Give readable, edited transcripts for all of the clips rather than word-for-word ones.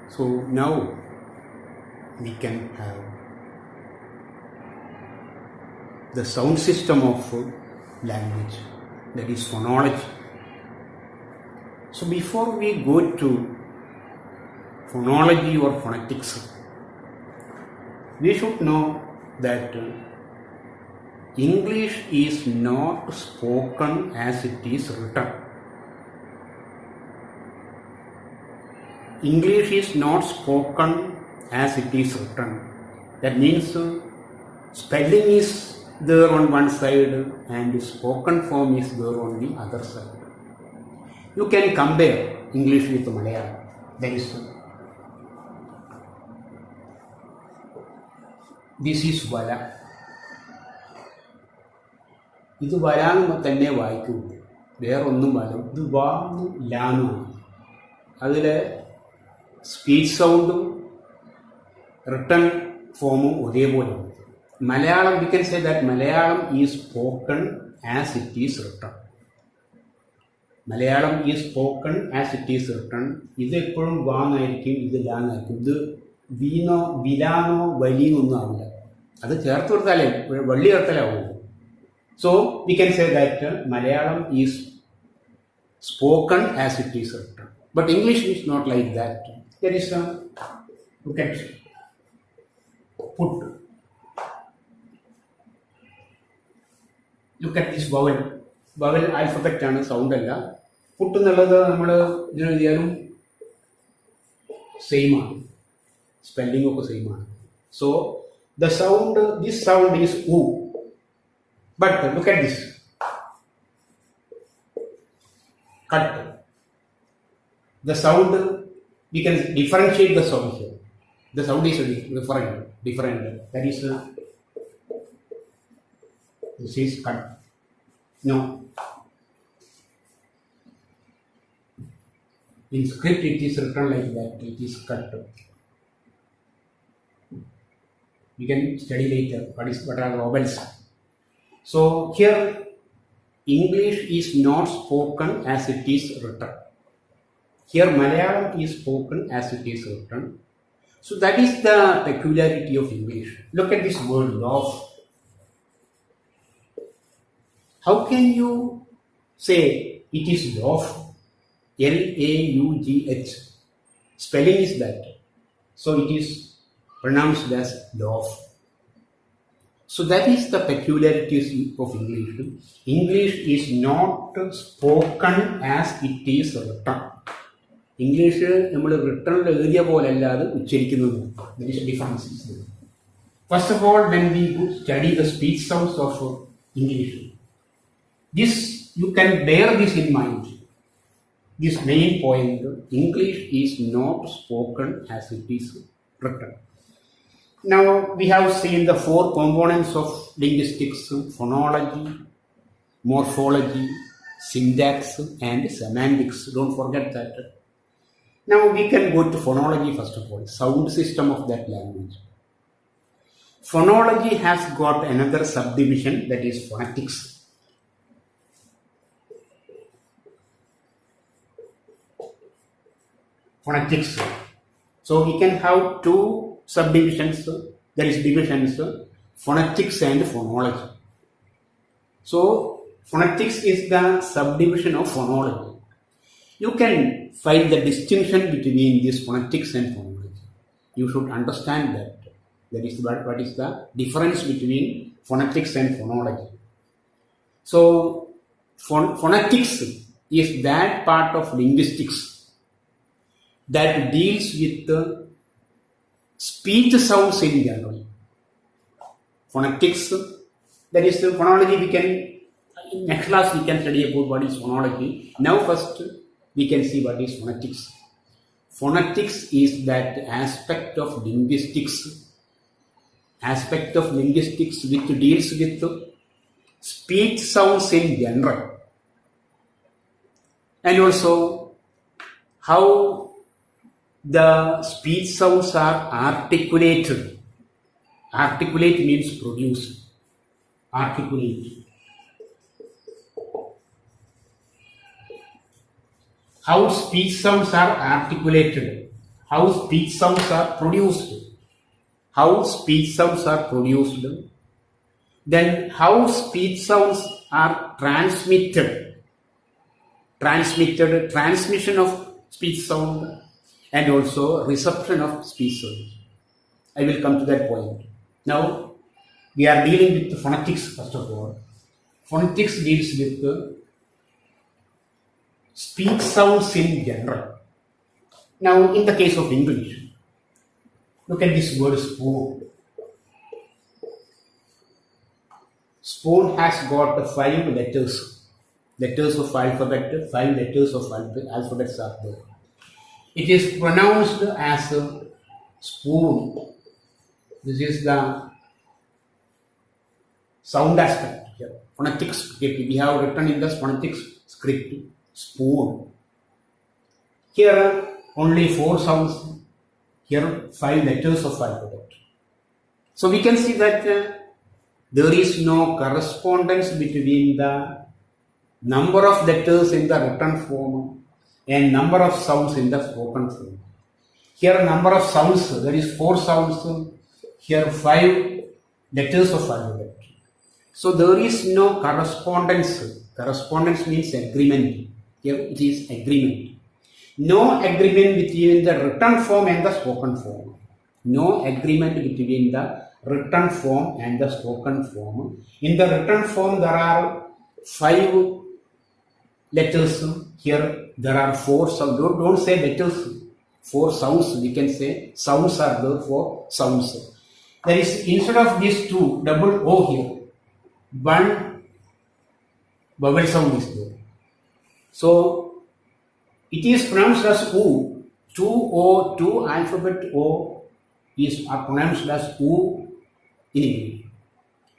So now we can have the sound system of language, that is phonology. So before we go to phonology or phonetics, we should know that English is not spoken as it is written. English is not spoken as it is written. That means spelling is there on one side and spoken form is there on the other side. You can compare English with Malayalam. That is, this is Vala. ഇത് വരാന്ന് തന്നെ വായിക്കുള്ളൂ, വേറൊന്നും വരും. ഇത് വാന്നും ലാനുമാണ്. അതിലെ speech സൗണ്ടും written ഫോമും ഒരേപോലെയാണ്. Malayalam, we can say that Malayalam is spoken as it is written. Malayalam is spoken as it is written. ഇത് എപ്പോഴും വാന്നായിരിക്കും, ഇത് ലാന്നായിരിക്കും. ഇത് വീനോ വിലാനോ വലിയോ ഒന്നും ആവില്ല. അത് ചേർത്ത് കൊടുത്താലേ വള്ളി ചേർത്തലാവുള്ളൂ. So we can say that Malayalam is spoken as it is written, but English is not like that. There is look at put. Look at this vowel. Vowel alphabet ആണ്, സൗണ്ട് അല്ല. പുട്ട് എന്നുള്ളത് നമ്മൾ ഇതിന് എഴുതിയാലും സെയിം ആണ്, spelling ഒക്കെ same ആണ്. So the sound, this sound is U. But look at this. Cut. The sound, we can differentiate the sound here. The sound is different. That is, this is cut. No. In script it is written like that. It is cut. We can study later what are vowels. So here English is not spoken as it is written. Here Malayalam is spoken as it is written. So that is the peculiarity of English. Look at this word love. How can you say it is love? L-A-U-G-H. Spelling is that. So it is pronounced as love. So that is the peculiarities of English. English is not spoken as it is written. English നമ്മൾ റിട്ടണിൽ എഴുതിയ പോലെ അല്ലാതെ ഉച്ചരിക്കുന്നത്. There is a difference. First of all, when we study the speech sounds of English, this you can bear this in mind. This main point: English is not spoken as it is written. Now we have seen the four components of linguistics: phonology, morphology, syntax, and semantics. Don't forget that. Now we can go to phonology first of all, sound system of that language. Phonology has got another subdivision, that is phonetics. Phonetics. So we can have two subdivisions, there is divisions, phonetics and phonology. So phonetics is the subdivision of phonology. You can find the distinction between this phonetics and phonology. You should understand that. That is what is the difference between phonetics and phonology. So phonetics is that part of linguistics that deals with the speech sounds in general. Phonetics, that is the phonology. We can, in next class we can study about what is phonology. Now first we can see what is phonetics. Phonetics is that aspect of linguistics which deals with speech sounds in general, and also how the speech sounds are articulated. Articulate means produce. Articulate. How speech sounds are articulated. how speech sounds are produced. How speech sounds are produced. Then how speech sounds are transmitted. Transmission of speech sound and also reception of speech sound. I will come to that point. Now, we are dealing with the phonetics first of all. Phonetics deals with the speech sounds in general. Now, in the case of English, look at this word spoon. Spoon has got 5 letters. Letters of alphabet, 5 letters of alphabets are there. It is pronounced as a spoon. This is the sound aspect here. Phonetics script. We have written in the phonetics script spoon. Here only 4 sounds. Here 5 letters of alphabet. So we can see that there is no correspondence between the number of letters in the written form and number of sounds in the spoken form. Here number of sounds, there is 4 sounds. Here 5 letters of alphabet. So there is no correspondence. Correspondence means agreement. Here it is agreement. No agreement between the written form and the spoken form. No agreement between the written form and the spoken form. In the written form there are 5 letters. Here there are 4 sounds. Don't say letters. 4 sounds. We can say sounds are there for sounds. There is, instead of these 2, double O here, 1 vowel sound is there. So it is pronounced as U. 2 O, 2 alphabet O are pronounced as U in English.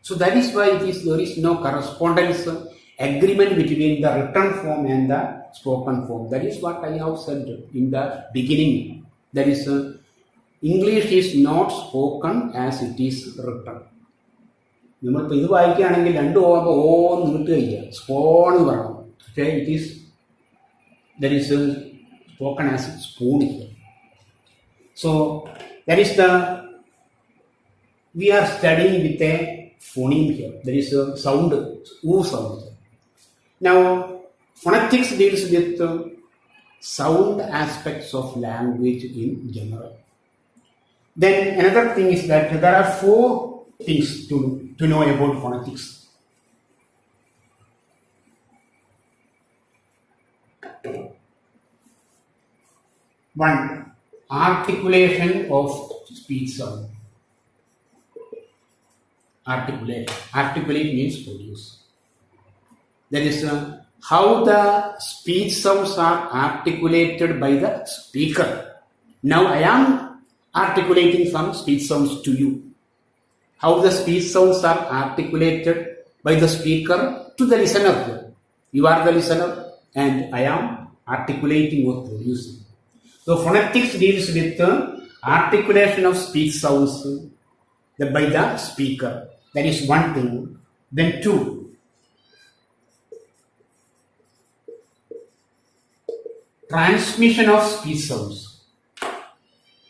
So that is why there is no correspondence, agreement between the written form and the spoken form. That is what I have said in the beginning. That is, English is not spoken as it is written. നമ്മളിപ്പോൾ ഇത് വായിക്കുകയാണെങ്കിൽ 2 O ആകുമ്പോൾ ഓ നിന്നിട്ട് കഴിക്കുക, spawn എന്ന് പറയണം. പക്ഷേ that is spoken as spoon here. So that is we are studying with a phoneme here. There is a sound, oo sound here. Now phonetics deals with sound aspects of language in general. Then another thing is that there are 4 things to know about phonetics. One, articulation of speech sound. Articulate means produce. That is how the speech sounds are articulated by the speaker. Now I am articulating some speech sounds to you. How the speech sounds are articulated by the speaker to the listener. You are the listener and I am articulating or producing. So phonetics deals with articulation of speech sounds by the speaker. That is one thing. Then 2, transmission of speech sounds.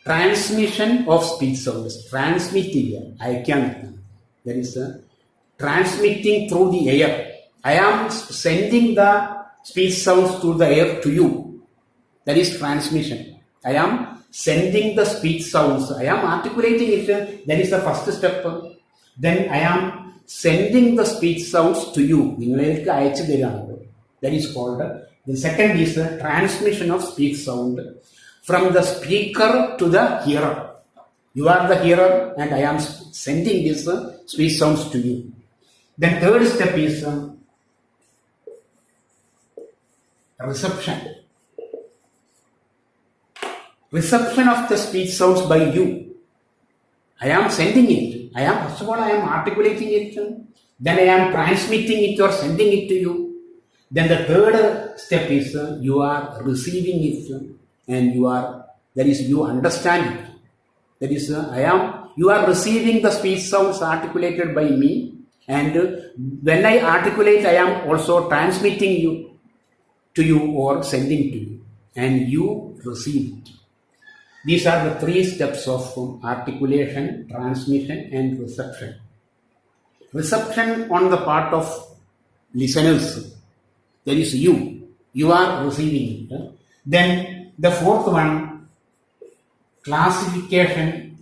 Transmission of speech sounds. Transmitting. That is transmitting through the air. I am sending the speech sounds through the air to you. That is transmission. I am sending the speech sounds. I am articulating it. That is the first step. Then I am sending the speech sounds to you. That is called. The second is the transmission of speech sound from the speaker to the hearer. You are the hearer and I am sending these speech sounds to you. Then third step is reception. Reception of the speech sounds by you. I am sending it. First of all, I am articulating it. Then I am transmitting it or sending it to you. Then the third step is you are receiving it and you understand it. That is, you are receiving the speech sounds articulated by me, and when I articulate, I am also transmitting to you or sending to you, and you receive it. These are the three steps of articulation, transmission, and reception. Reception on the part of listeners, there is you are receiving it. Then the fourth one, classification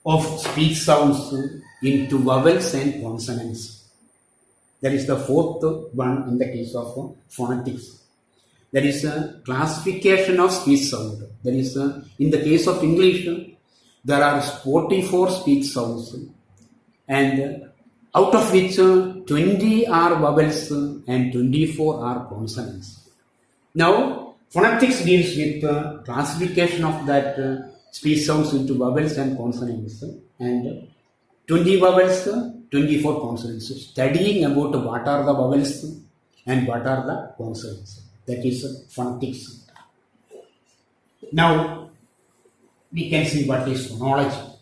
of speech sounds into vowels and consonants. That is the fourth one in the case of phonetics. There is a classification of speech sound. There is in the case of English, there are 44 speech sounds, and out of which 20 are vowels and 24 are consonants. Now, phonetics deals with classification of that speech sounds into vowels and consonants, and 20 vowels, 24 consonants, studying about what are the vowels and what are the consonants. That is phonetics. Now, we can see what is phonology.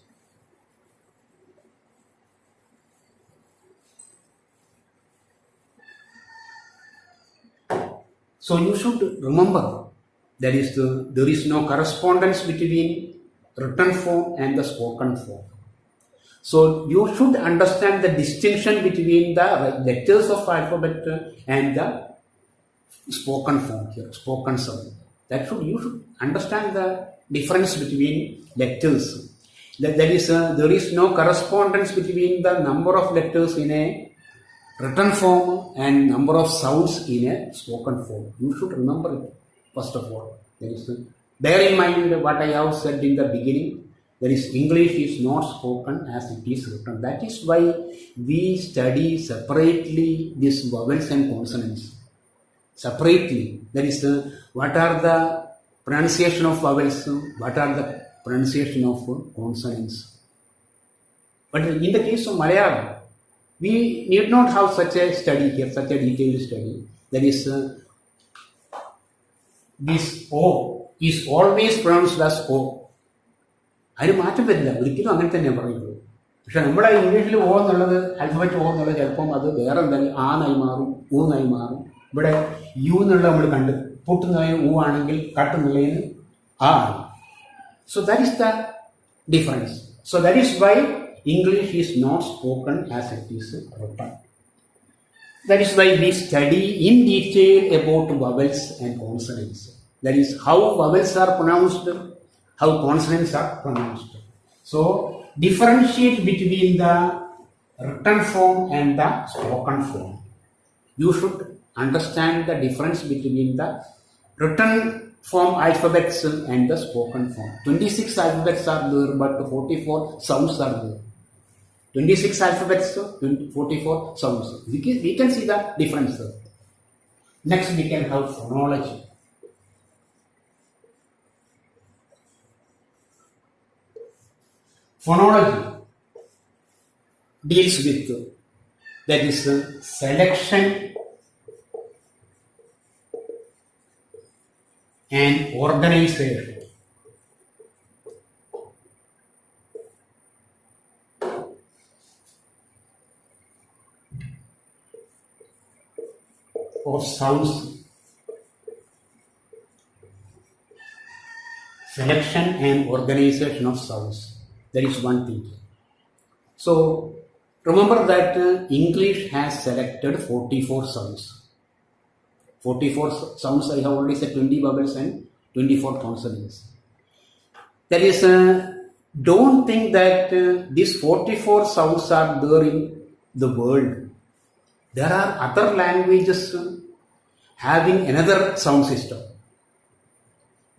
So you should remember there is no correspondence between written form and the spoken form. So you should understand the distinction between the letters of alphabet and the spoken form here, spoken sound. You should understand the difference between letters. There is no correspondence between the number of letters in a written form and number of sounds in a spoken form. You should remember it, first of all. Bear in mind what I have said in the beginning. English is not spoken as it is written. That is why we study separately these vowels and consonants. Separately. What are the pronunciation of vowels, what are the pronunciation of consonants. But in the case of Malayalam, we need not have such a study here, such a detailed study. This O is always pronounced as O. അതിന് മാറ്റം വരില്ല, ഒരിക്കലും അങ്ങനെ തന്നെ പറയുള്ളൂ. പക്ഷെ നമ്മുടെ ഇംഗ്ലീഷിൽ ഓ എന്നുള്ളത് ആൽഫബറ്റ് ഓ എന്നുള്ളത് ചിലപ്പം അത് വേറെ എന്തെങ്കിലും ആന്നായി മാറും, ഊന്നായി മാറും. ഇവിടെ യു എന്നുള്ളത് നമ്മൾ കണ്ട് പൊട്ടുന്നതിന് ഊ ആണെങ്കിൽ കട്ടുന്നുള്ളതിന് ആ ആണ്. So that is the difference. So that is why English is not spoken as it is written. That is why we study in detail about vowels and consonants. That is how vowels are pronounced, how consonants are pronounced. So differentiate between the written form and the spoken form. You should understand the difference between the written form alphabets and the spoken form. 26 alphabets are there, but 44 sounds are there. 26 alphabets, 44 sounds. We can see the difference. Next we can have phonology. Phonology deals with, that is, selection and organization. Of sounds. Selection and organization of sounds. That is one thing. So remember that English has selected 44 sounds. 44 sounds, I have already said 20 vowels and 24 consonants. That is, don't think that these 44 sounds are there in the world. There are other languages having another sound system.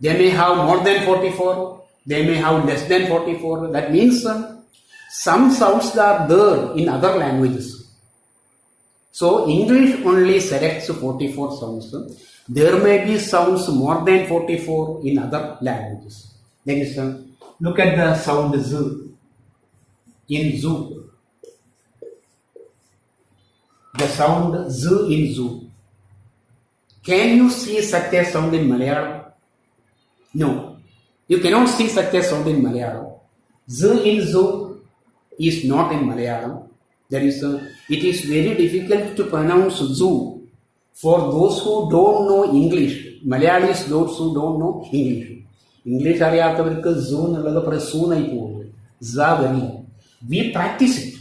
They may have more than 44, they may have less than 44. That means some sounds are there in other languages. So English only selects 44 sounds. There may be sounds more than 44 in other languages. That is, look at the sound Z in zoo. The sound Z in zoo. Can you see such a sound in Malayalam? No. You cannot see such a sound in Malayalam. Z in zoo is not in Malayalam. It is very difficult to pronounce zoo. For those who don't know English, Malayalis, those who don't know English. English അറിയാത്തവർക്ക് zoo എന്നുള്ളത് പറയും സൂന്നായി പോകുന്നത്. Za വരില്ല. We practice it.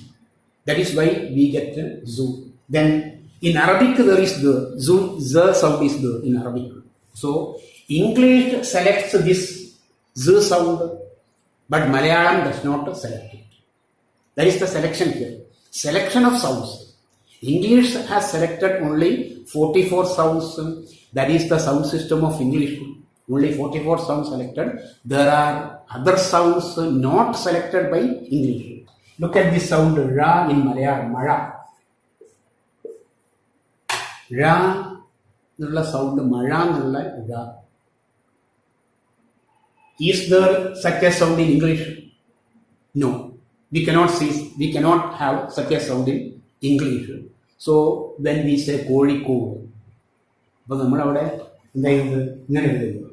That is why we get zoo. Then in Arabic there is the zoo, the sound is the in Arabic. So English selects this z sound, but Malayalam does not select it. That is the selection here. Selection of sounds. English has selected only 44 sounds. That is the sound system of English. Only 44 sounds selected. There are other sounds not selected by English. Look at this sound ra in Malayalam. Mara. Ra എന്നുള്ള sound മഴ എന്നുള്ള ra. Is there such a sound in English? No. We cannot have such a sound in English. So when we say Kozhikode, അപ്പോൾ നമ്മളവിടെ എന്താ ചെയ്യുന്നത്? ഇങ്ങനെ എഴുതുന്നത്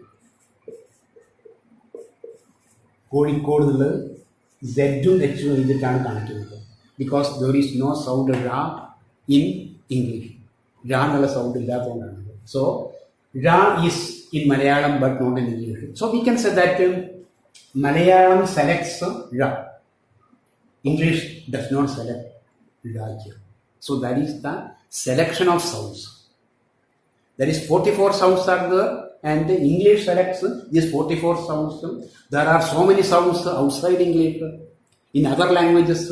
കോഴിക്കോട് എന്നുള്ളത് സെഡും എച്ചും എഴുതിയിട്ടാണ് കാണിക്കുന്നത്. Because there is no sound റാ ഇൻ ഇംഗ്ലീഷ്. റാ എന്നുള്ള സൗണ്ട് ഇല്ലാത്തതുകൊണ്ടാണ്. സോ റാ is in Malayalam but not in English. So we can say that Malayalam selects ra. English does not select ra here. So that is the selection of sounds. There is 44 sounds are there and English selects these 44 sounds. There are so many sounds outside English. In other languages,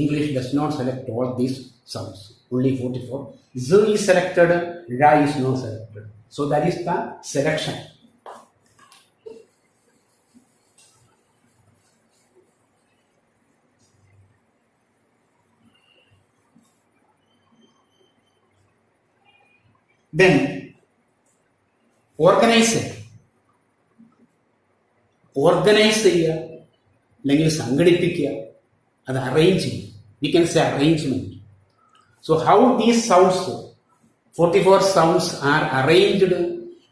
English does not select all these sounds. Only 44. Z is selected, ra is not selected. So that is the selection. Then organize ചെയ്യുക അല്ലെങ്കിൽ സംഘടിപ്പിക്കുക, അത് arrange ചെയ്യും. We can say arrangement. So how these sounds 44 sounds are arranged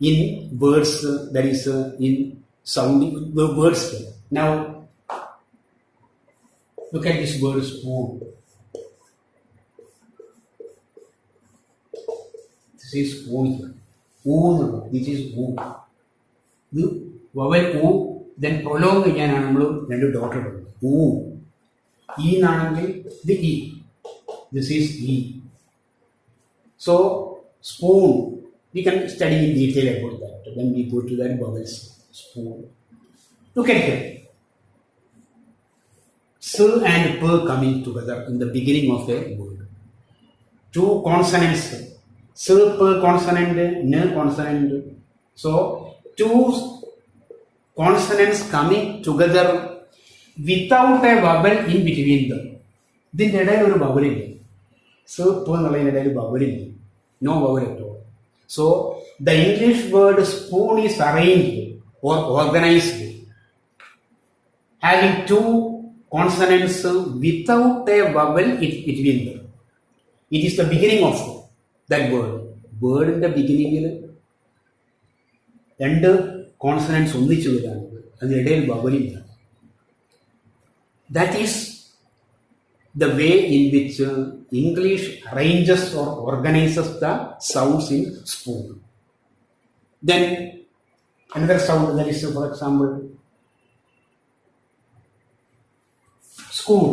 in words, that is in sounding words. Now look at this word spoon. This is spoon here. This is oo. The vowel oo then prolong ചെയ്യാനാണ് നമ്മൾ രണ്ട് dot ഇടുന്നത്. oo. E എന്നാണെങ്കിൽ the e. This is e. So spoon, we can study in detail about that when we go to that vowels. Spoon. Look at it. S and P coming together in the beginning of a word. Two consonants. S, P consonant, N consonant. So two consonants coming together without a vowel in between them. ഇതിൻ്റെ ഇടയിൽ ഒരു vowel ഇല്ല. S, P എന്നുള്ളതിൻ്റെ ഇടയിൽ vowel ഇല്ല. No vowel at all. So the English word spoon is arranged or organized having two consonants without a vowel between them. It is the beginning of that word. Word in the beginning രണ്ട് consonants ഒന്നിച്ചു വരാണ്, അതിനിടയിൽ വവലില്ല. That is the way in which English arranges or organizes the sounds in spoon. Then another sound, that is, for example, school.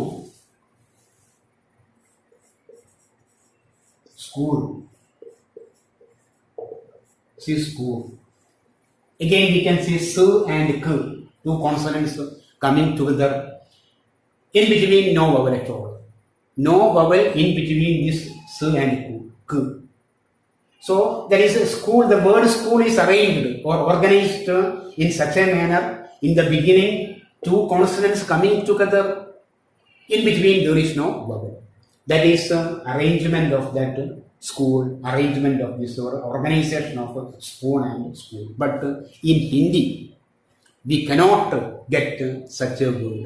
See school. Again we can see s and k, two consonants coming together. In between no vowel at all. No vowel in between this s and k. So there is a school. The word school is arranged or organized in such a manner. In the beginning, two consonants coming together. In between there is no vowel. That is arrangement of that school, arrangement of this organization of spoon and school. But in Hindi, we cannot get such a word.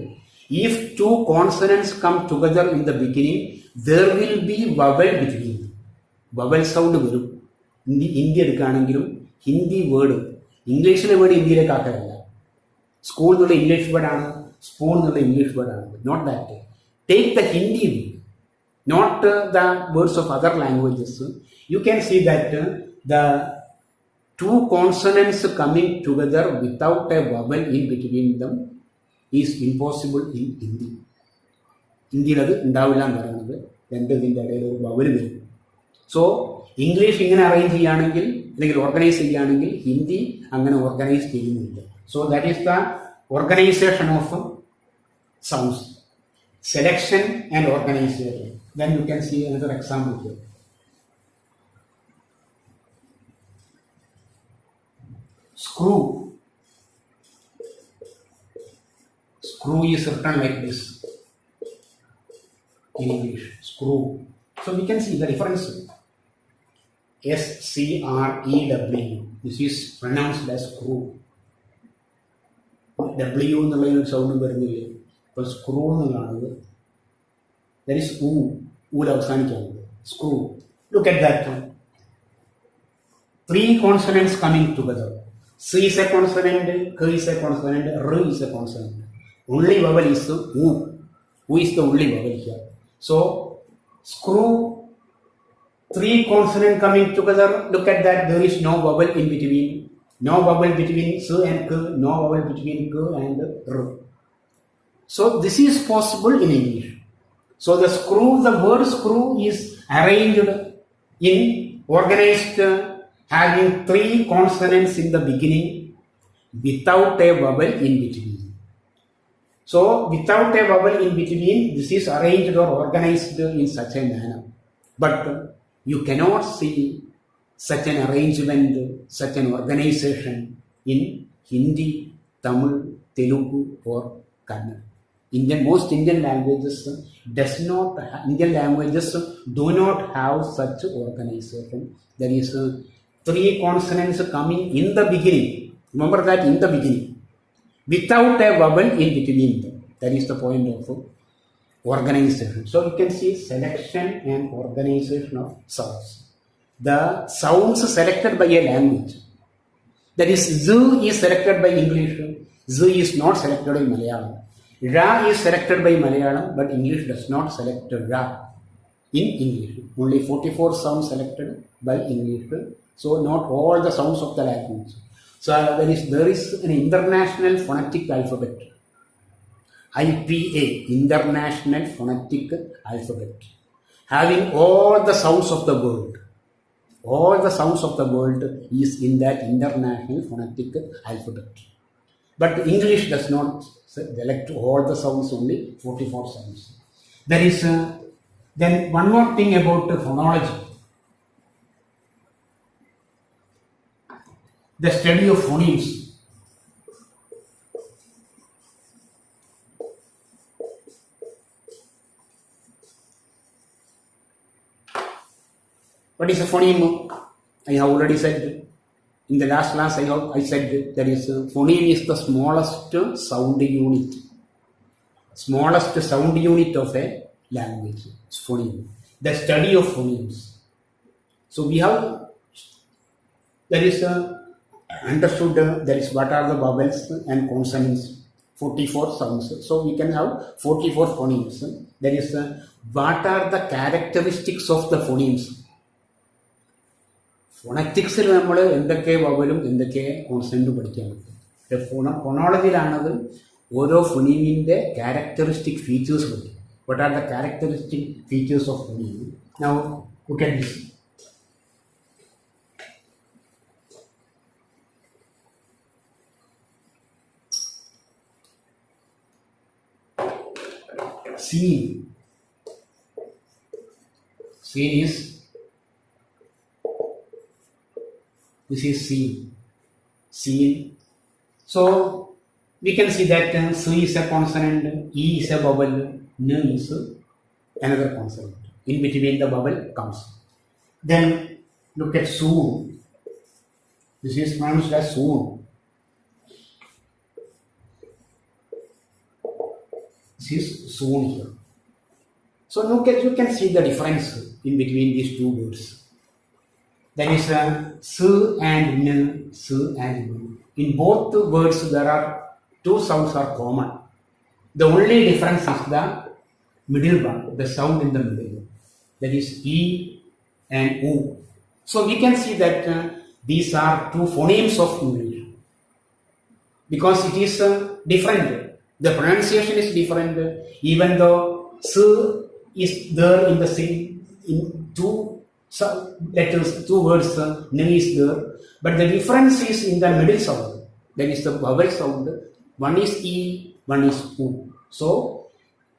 If two consonants come together in the beginning, there will be vowel between them. Vowel sound വരും. ഹിന്ദി എടുക്കുകയാണെങ്കിലും Hindi word ഇംഗ്ലീഷിലെ word ഹിന്ദിയിലേക്ക് ആക്കാറില്ല. School എന്നുള്ള English വേർഡാണ്, spoon എന്നുള്ള English വേർഡാണ്. Not that. Take the Hindi word. not the words of other languages, you can see that the two consonants coming together without a vowel in between them is impossible in Hindi. ഇന്ത്യയിൽ അത് ഉണ്ടാവില്ല എന്ന് പറയുന്നത് രണ്ട് ഇതിൻ്റെ ഇടയിൽ ഒരു വവൽ വരും. സോ ഇംഗ്ലീഷ് ഇങ്ങനെ അറേഞ്ച് ചെയ്യുകയാണെങ്കിൽ അല്ലെങ്കിൽ ഓർഗനൈസ് ചെയ്യുകയാണെങ്കിൽ ഹിന്ദി അങ്ങനെ ഓർഗനൈസ് ചെയ്യുന്നില്ല. So that is the organisation of sounds, selection and organisation. Then you can see another example here. Screw. Screw is written like this in English. Screw. So we can see the difference. S-C-R-E-W. This is pronounced as screw. W എന്നുള്ളതിന് ഒരു sound വരുന്നില്ല. ഇപ്പോൾ screw എന്നുള്ളതാണ്. That is U. ഊൽ അവസാനിക്കുന്നത്. Screw. Look at that. Three consonants coming together. C is a consonant, K is a consonant, R is a consonant. Only vowel is U. U is the only vowel here. So, screw, three consonants coming together. Look at that, there is no vowel in between. No vowel between S and K, no vowel between K and R. So, this is possible in English. So, the word screw is arranged in organized having three consonants in the beginning without a vowel in between. So, without a vowel in between, this is arranged or organized in such a manner. But you cannot see such an arrangement, such an organization in Hindi, Tamil, Telugu or Kannada. Most Indian languages do not have such organization. There is three consonants coming in the beginning. Remember that, in the beginning. Without a vowel in between them. That is the point of organization. So you can see selection and organization of sounds. The sounds selected by a language. That is, Z is selected by English. Z is not selected by Malayalam. Ra is selected by Malayalam, but English does not select Ra in English. Only 44 sounds selected by English. So not all the sounds of the language. So there is an international phonetic alphabet. IPA, International Phonetic Alphabet. Having all the sounds of the world. All the sounds of the world is in that International Phonetic Alphabet. But English does not select all the sounds, only 44 sounds. There is then one more thing about phonology. The study of phonemes. What is a phoneme? I have already said. In the last class, I said that is phoneme is the smallest sound unit. Smallest sound unit of a language. It's phoneme. The study of phonemes. So we have, there is understood there is what are the vowels and consonants. 44 sounds. So we can have 44 phonemes. There is what are the characteristics of the phonemes. ഫോണറ്റിക്സിൽ നമ്മൾ എന്തൊക്കെ വവലും എന്തൊക്കെ കോൺസെൻറ്റും പഠിക്കാൻ പറ്റും. ഫോണോളജിയിലാണത് ഓരോ ഫൊണീമിൻ്റെ characteristic features പഠിക്കും. What are the characteristic features of phoneme? Now look at this. Seen. Seen is, this is seen. Seen. So we can see that C is a consonant, E is a vowel, N is another consonant. In between the vowel comes. Then look at soon. This is pronounced as soon. This is soon here. So look at, you can see the difference in between these two words. That is S and N, S and N. In both words there are two sounds are common. The only difference is the middle one, the sound in the middle. that is E and U. So we can see that these are two phonemes of English because it is different. The pronunciation is different, even though S is there in the same in two letters, two words, N is there, but the difference is in the middle sound. That is the vowel sound. One is E, one is U. So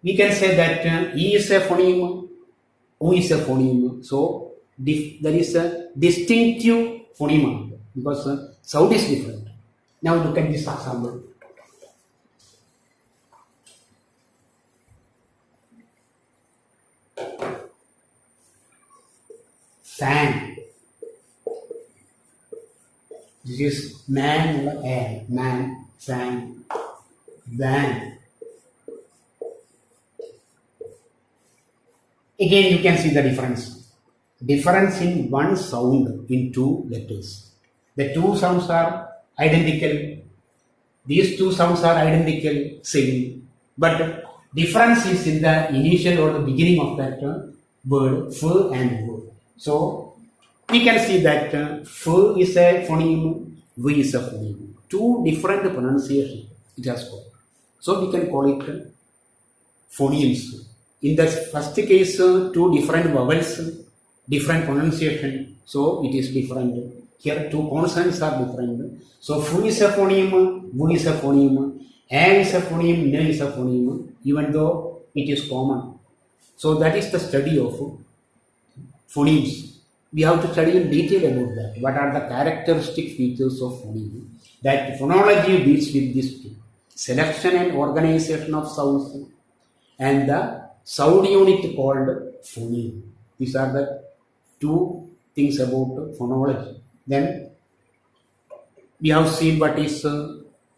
we can say that E is a phoneme, U is a phoneme. So there is a distinctive phoneme because sound is different. Now look at this example. Fan. This is man, man, fan, van. Again, you can see the difference. Difference in one sound in two letters. The two sounds are identical. These two sounds are identical, same. But difference is in the initial or the beginning of that word, f and v. So we can see that f is a phoneme, v is a phoneme. Two different pronunciation it has got. So we can call it phonemes. In the first case, two different vowels, different pronunciation. So it is different. Here two consonants are different. So f is a phoneme, v is a phoneme, a is a phoneme, n is a phoneme, even though it is common. So that is the study of phonemes. We have to study in detail about that. What are the characteristic features of phoneme? That phonology deals with these two. Selection and organization of sounds and the sound unit called phoneme. These are the two things about phonology. Then we have seen what is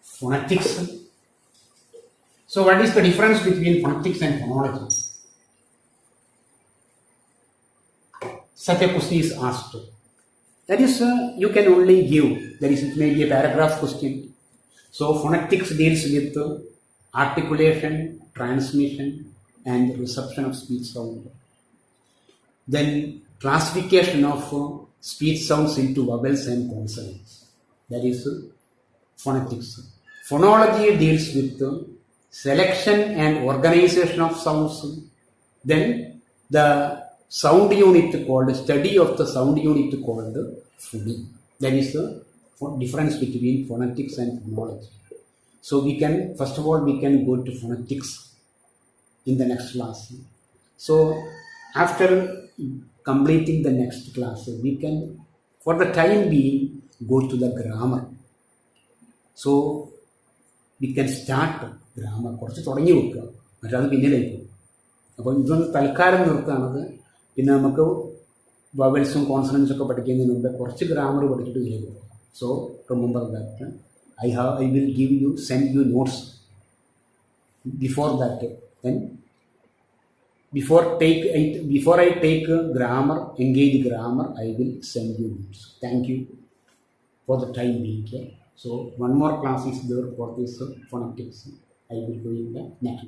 phonetics. So what is the difference between phonetics and phonology? Such a question is asked. That is, you can only give. That is, it may be a paragraph question. So phonetics deals with articulation, transmission, and reception of speech sound. Then classification of speech sounds into vowels and consonants. That is phonetics. Phonology deals with selection and organization of sounds. Then the sound unit called, study of the sound unit called phoneme. That is the difference between phonetics and phonology. So we can, first of all, we can go to phonetics in the next class. So after completing the next class, we can, for the time being, go to the grammar. So we can start grammar. കുറച്ച് തുടങ്ങി വെക്കുക, മറ്റത് പിന്നിലേക്ക് പോകും. അപ്പോൾ ഇതൊന്ന് തൽക്കാലം നിർത്തുകയാണത്. പിന്നെ നമുക്ക് വവൽസും കോൺസണൻസും ഒക്കെ പഠിക്കുന്നതിന് മുമ്പ് കുറച്ച് ഗ്രാമർ പഠിച്ചിട്ട് ഇതിലേക്ക് പോകും. So remember that I will send you notes before that. Then before I take grammar, engage grammar, I will send you notes. Thank you for the time being here. So one more class is there for this phonetics. I will do in the next.